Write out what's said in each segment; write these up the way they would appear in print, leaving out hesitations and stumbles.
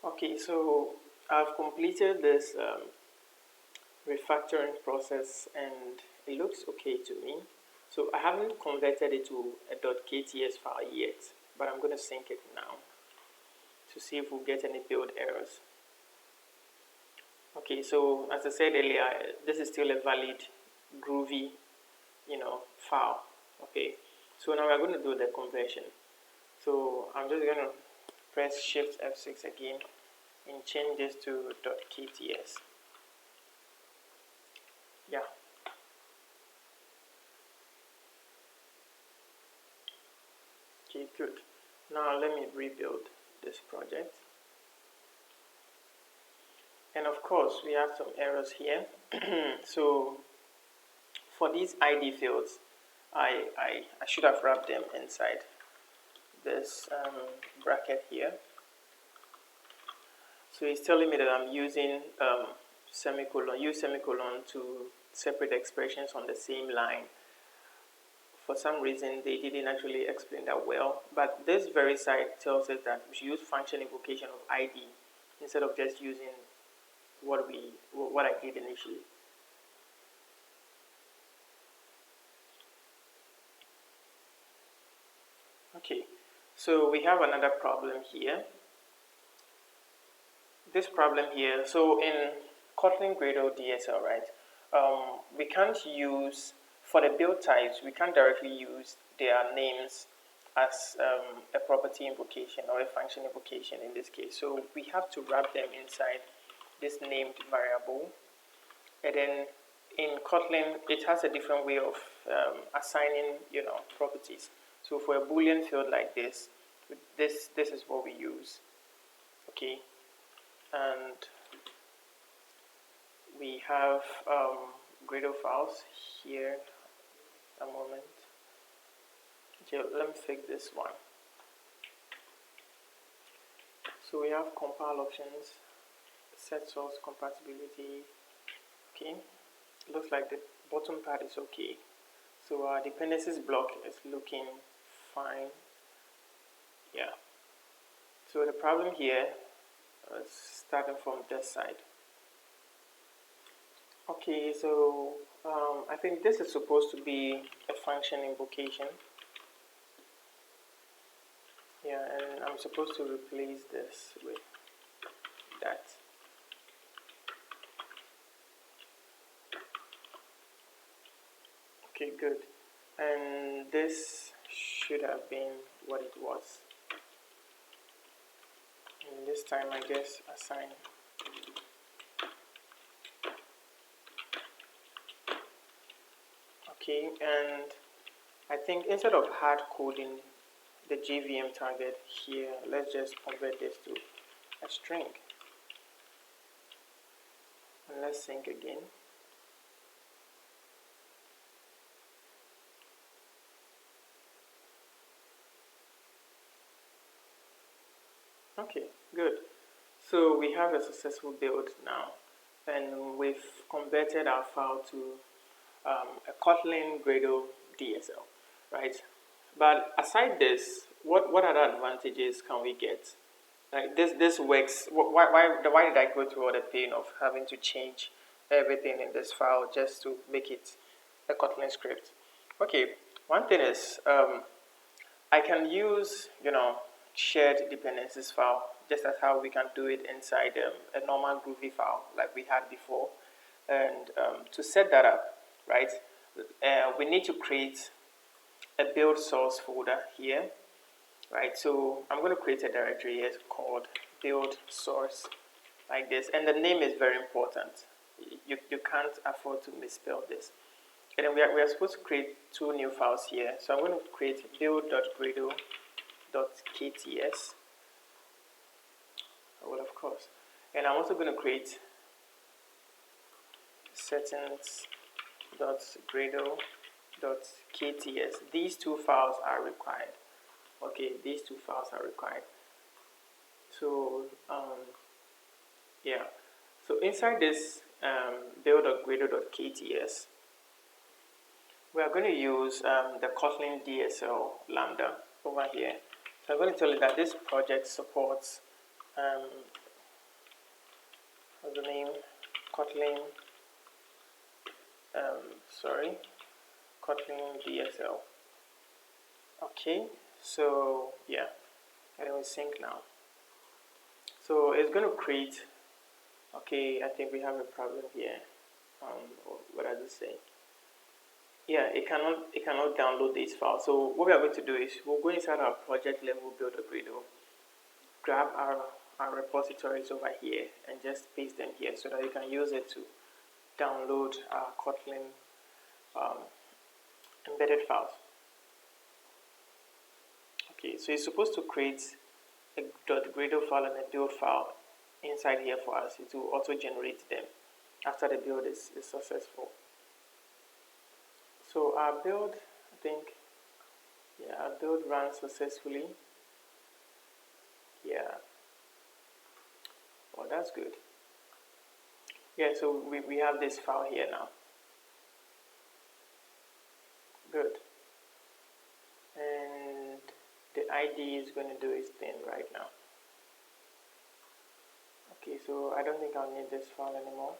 Okay, so I've completed this refactoring process and it looks okay to me. So I haven't converted it to a .kts file yet, but I'm going to sync it now to see if we'll get any build errors. Okay, so as I said earlier, this is still a valid groovy, file. Okay, so now we're going to do the conversion. So I'm just going to press Shift F6 again and change this to .kts. Yeah. Okay, good. Now let me rebuild this project. And of course, we have some errors here. So for these ID fields, I should have wrapped them inside this bracket here. So it's telling me that I'm using use semicolon to separate expressions on the same line. For some reason, they didn't actually explain that well. But this very side tells us that we should use function invocation of ID instead of just using what I did initially. Okay, so we have another problem here. This problem here, so in Kotlin Gradle DSL, right, we can't use, for the build types, we can't directly use their names as a property invocation or a function invocation in this case. So we have to wrap them inside this named variable. And then in Kotlin, it has a different way of assigning, properties. So for a Boolean field like this is what we use. Okay, and we have Gradle files here. A moment. Okay, let me fix this one. So we have compile options, set source compatibility. Okay, looks like the bottom part is okay. So our dependencies block is looking fine. Yeah. So the problem here is starting from this side. Okay, so I think this is supposed to be a function invocation. Yeah, and I'm supposed to replace this with that. Okay, good. And this should have been what it was. And this time, I guess, assign. Okay, and I think instead of hard coding the JVM target here, let's just convert this to a string. And let's sync again. Okay, good. So we have a successful build now, and we've converted our file to a Kotlin Gradle DSL, right? But aside this, what other advantages can we get? Like this works. Why did I go through all the pain of having to change everything in this file just to make it a Kotlin script? Okay, one thing is I can use shared dependencies file just as how we can do it inside a normal groovy file like we had before. And to set that up, right, we need to create a build source folder here, right? So I'm going to create a directory here called build source like this, and the name is very important. You can't afford to misspell this. And then we are supposed to create two new files here. So I'm going to create build.gradle.kts. Well, of course. And I'm also going to create settings.gradle.kts. These two files are required. Okay, these two files are required. So, yeah. So inside this build.gradle.kts, we are going to use the Kotlin DSL lambda over here. So I'm going to tell you that this project supports the name Kotlin, Kotlin DSL. Okay, so yeah, and then we sync now. So it's going to create. Okay, I think we have a problem here. What does it say? Yeah, it cannot download this file. So what we are going to do is we'll go inside our project level builder Gradle, grab our repositories over here, and just paste them here so that you can use it to download our Kotlin embedded files. Okay, so it's supposed to create a .gradle file and a build file inside here for us. It will auto-generate them after the build is successful. So our build, I think, yeah, our build runs successfully. Yeah. Oh, that's good. Yeah, so we have this file here now. Good. And the ID is going to do its thing right now. Okay, so I don't think I'll need this file anymore.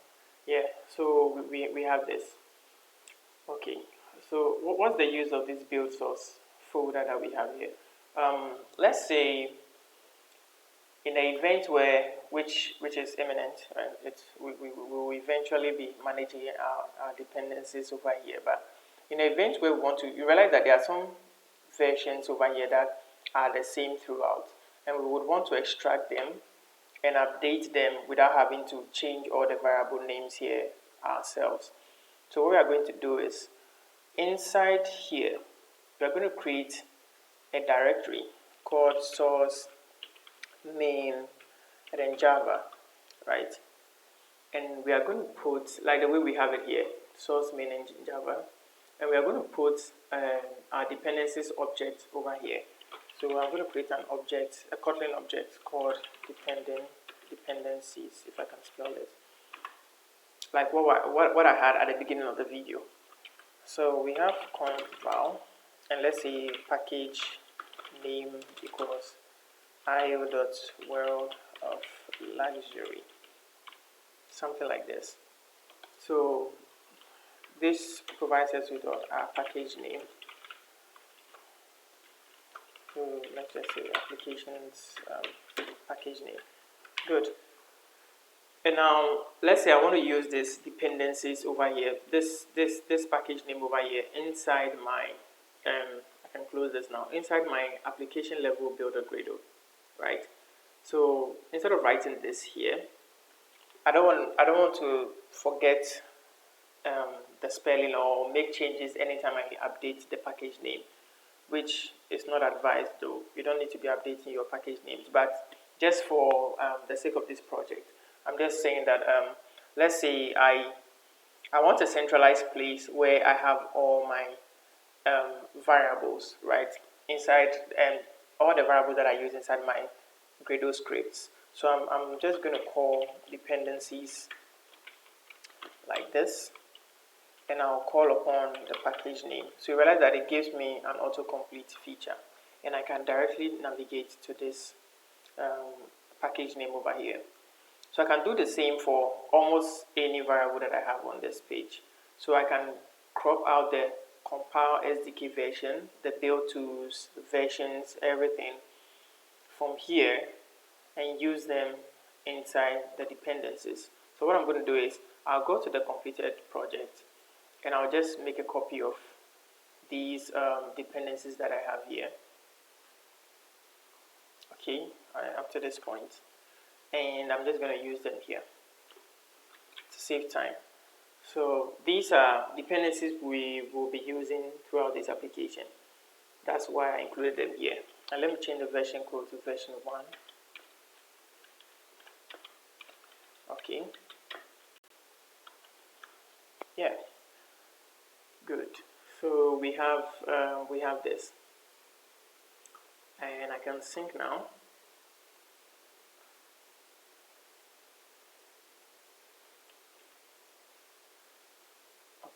Yeah, so we have this. Okay, so what's the use of this build source folder that we have here? Let's say in the event which is imminent, right? We will eventually be managing our dependencies over here. But in the event where we want to, you realize that there are some versions over here that are the same throughout, and we would want to extract them and update them without having to change all the variable names here ourselves. So what we are going to do is, inside here, we are going to create a directory called source main and then Java, right? And we are going to put, like the way we have it here, source main and Java, and we are going to put our dependencies object over here. So I'm going to create an object, a Kotlin object called dependencies, if I can spell it, like what I had at the beginning of the video. So we have conval, and let's say package name equals io.world of luxury, something like this. So this provides us with our package name. So let's just say applications package name. Good. And now let's say I want to use this dependencies over here, this package name over here inside my I can close this now, inside my application level builder Gradle, right? So instead of writing this here, I don't want to forget the spelling or make changes anytime I update the package name, which is not advised though. You don't need to be updating your package names, but just for the sake of this project, I'm just saying that let's say I want a centralized place where I have all my variables, right, inside, and all the variables that I use inside my Gradle scripts. So I'm just going to call dependencies like this, and I'll call upon the package name. So you realize that it gives me an autocomplete feature, and I can directly navigate to this package name over here. So I can do the same for almost any variable that I have on this page. So I can crop out the compile SDK version, the build tools, the versions, everything from here, and use them inside the dependencies. So what I'm going to do is I'll go to the completed project, and I'll just make a copy of these dependencies that I have here. Okay, up to this point. And I'm just going to use them here to save time. So these are dependencies we will be using throughout this application. That's why I included them here. And let me change the version code to version 1. Okay. Yeah. Good. So we have this, and I can sync now.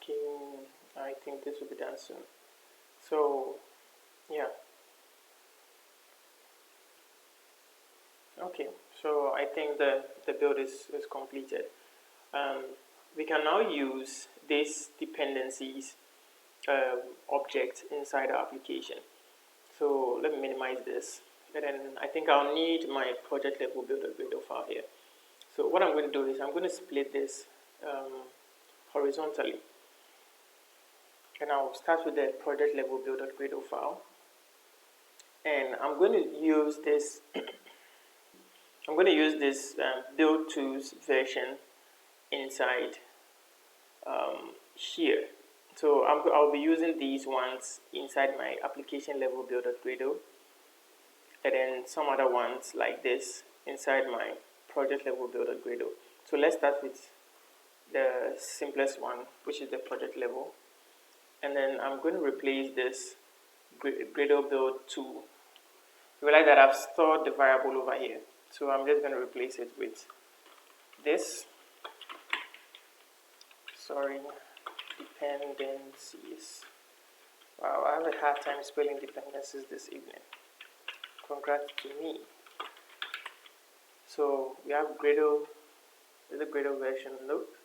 Okay, I think this will be done soon. So, yeah. Okay, so I think the build is completed. We can now use these dependencies object inside our application. So let me minimize this, and then I think I'll need my project level builder Gradle file here. So what I'm going to do is I'm going to split this horizontally, and I'll start with the project level builder Gradle file, and I'm going to use this. I'm going to use this build tools version inside here. So I'll be using these ones inside my application level build.gradle, and then some other ones like this inside my project level build.gradle. So let's start with the simplest one, which is the project level, and then I'm going to replace this Gradle build 2. You realize that I've stored the variable over here, so I'm just going to replace it with this. Sorry, dependencies. Wow, I have a hard time spelling dependencies this evening. Congrats to me. So we have Gradle. Is the Gradle version? Nope.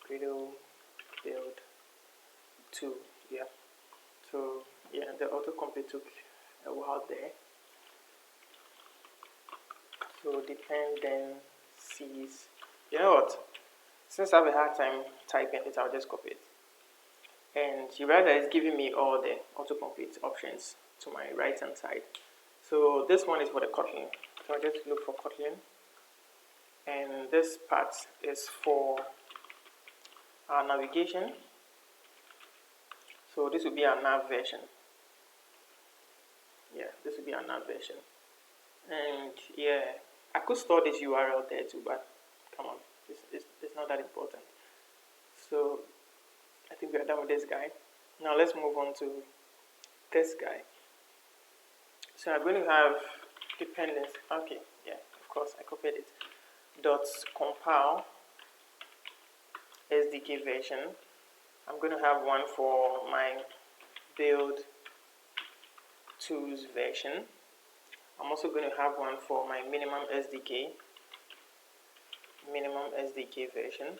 Gradle build 2. Yeah. So yeah, the autocomplete took a while there. So dependencies. You know what? Since I have a hard time typing it, I'll just copy it. And you realize that it's giving me all the autocomplete options to my right hand side. So this one is for the Kotlin. So I just look for Kotlin. And this part is for our navigation. So this will be our nav version. Yeah, this will be our nav version. And yeah, I could store this URL there too, but come on, it's not that important. So I think we are done with this guy. Now let's move on to this guy. So I'm going to have dependence. Okay, yeah, of course, I copied it. Dot compile SDK version. I'm going to have one for my build tools version. I'm also going to have one for my minimum SDK version.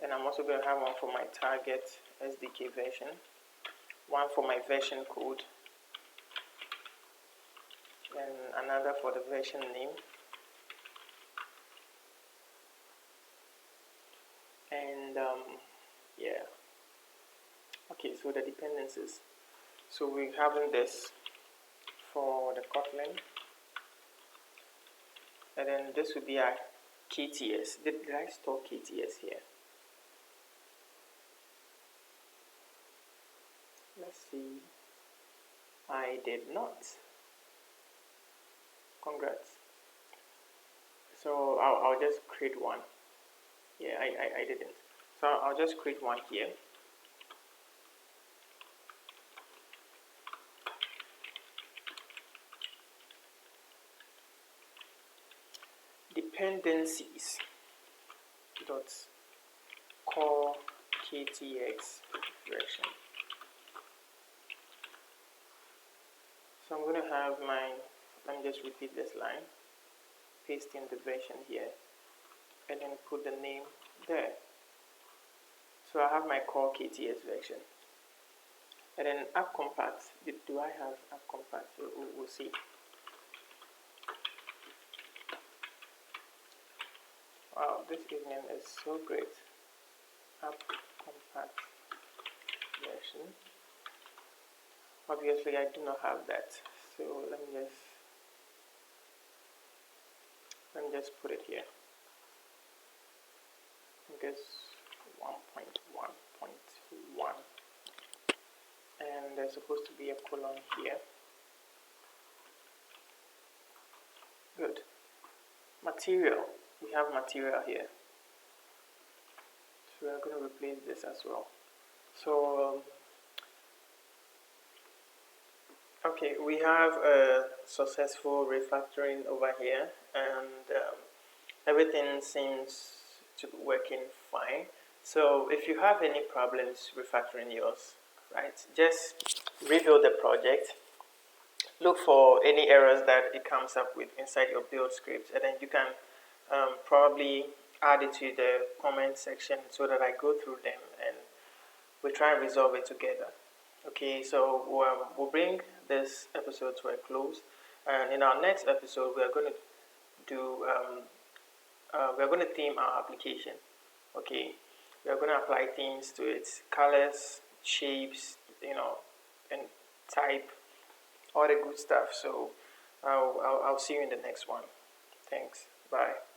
And I'm also going to have one for my target SDK version, one for my version code, and another for the version name. And yeah, okay, so the dependencies. So we're having this for the Kotlin, and then this would be our KTS. Did I store KTS here? Let's see. I did not. Congrats. So I'll just create one. Yeah, I didn't. So I'll just create one here. Dependencies dot core KTX version. So I'm going to have my, let me just repeat this line, paste in the version here, and then put the name there. So I have my core KTS version. And then app compat, do I have app compat? We'll see. Wow, this evening is so great. App compat version. Obviously, I do not have that. So let me just put it here. I guess 1.1.1. And there's supposed to be a colon here. Good. Material. We have material here. So we're going to replace this as well. So, okay, we have a successful refactoring over here, and everything seems to be working fine. So if you have any problems refactoring yours, right, just rebuild the project, look for any errors that it comes up with inside your build script, and then you can probably add it to the comment section so that I go through them and we try and resolve it together. Okay, so we'll bring this episode to a close, and in our next episode we are going to do we are going to theme our application. Okay, we are going to apply themes to its colors, shapes, and type, all the good stuff. So I'll see you in the next one. Thanks. Bye.